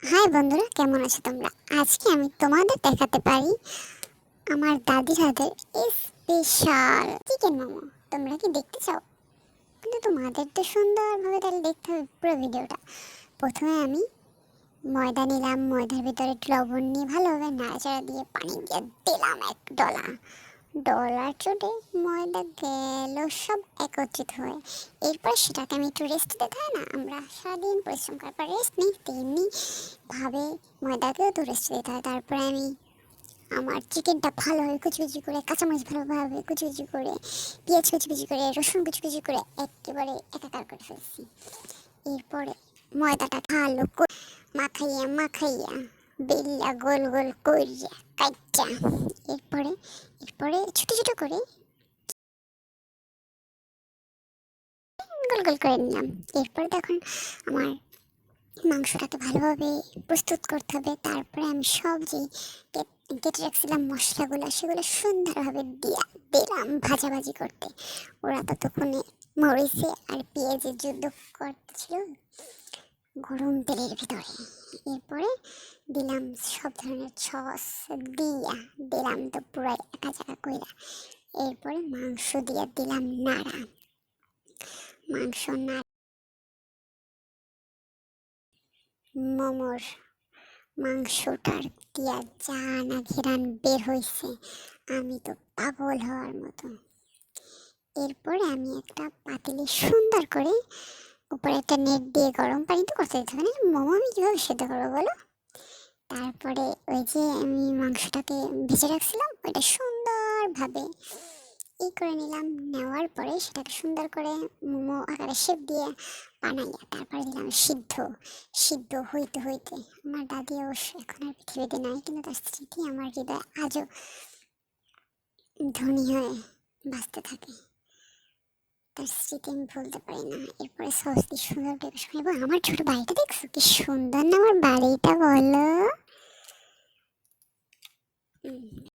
High বন্ধুরা, কেমন আছো তোমরা? আজকে আমি তোমাদের দেখাতে পারি আমার দাদির হাতের স্পেশাল চিকেন মোমো। তোমরা কি দেখতে চাও? কিন্তু তোমাদের তো সুন্দরভাবে তাহলে দেখতে হবে পুরো ভিডিওটা। প্রথমে আমি ময়দা নিলাম, ময়দার ভিতরে একটু লবণ নিয়ে ভালোভাবে নাড়াচাড়া দিয়ে পানি দিয়ে দিলাম এক ডলা। ডলার চোটে ময়দা গেল সব একত্রিত হয়ে। এরপর সেটাকে আমি একটু রেস্ট দিতে হয় না, আমরা সারাদিন পরিশ্রম করার পর রেস্ট নিই, তেমনি ভাবে ময়দাকেও তো রেস্ট দিতে হয়। তারপরে আমি আমার চিকেনটা ভালোভাবে কুচি কুচি করে, কাঁচামরিচ ভালোভাবে কুচি কুচি করে, পেঁয়াজ কুচি কুচি করে, রসুন কুচি কুচি করে একেবারে একাকার করে ফেলছি। এরপরে ময়দাটা ভালো করে মাখাইয়া মাখাইয়া বেল্লা গোল গোল করিয়া কাচ্চা, এরপরে এরপরে ছোট ছোট করে গোল গোল করে নিলাম। এরপরে দেখুন আমার মাংসটাকে ভালোভাবে প্রস্তুত করতে হবে। তারপরে আমি সব যে কেটে রাখছিলাম মশলাগুলো, সেগুলো সুন্দরভাবে দিয়া দিলাম ভাজাভাজি করতে। ওরা ততক্ষণে মরিচে আর পেঁয়াজের যুদ্ধ করতেছিল গরম তেলের ভিতরে। এরপরে দিলাম সব ধরনের সস, দিয়া দিলাম তো পুরো একা জায়গা কইরা। এরপরে মাংস দিয়ে দিলাম নাড়া। মাংস নাড়া মোমোর মাংসটার দিয়া যা না ঘেরান বের হয়েছে, আমি তো পাগল হওয়ার মতো। এরপরে আমি একটা পাতিলে সুন্দর করে উপরে একটা নেট দিয়ে গরম পানি তো করতে দিতে হবে না, মোমো আমি কীভাবে সেদ্ধ করবো বলো। তারপরে ওই যে আমি মাংসটাকে ভেজে রাখছিলাম ওইটা সুন্দরভাবে করে নিলাম। নেওয়ার পরে সেটাকে সুন্দর করে মোমো আকারে শেপ দিয়ে বানাইয়া তারপরে দিলাম সিদ্ধ। সিদ্ধ হইতে হইতে আমার দাদি অবশ্য এখন আর পৃথিবীতে নাই, কিন্তু তার স্মৃতি আমার হৃদয়ে আজও ধনী হয়ে বাঁচতে থাকে। তার স্মৃতি আমি ভুলতে পারি না। এরপরে সস দিয়ে সুন্দর ডেকোরেশন। এবং আমার ছোট বাড়িটা দেখছো কি সুন্দর না আমার বাড়িটা, বলো।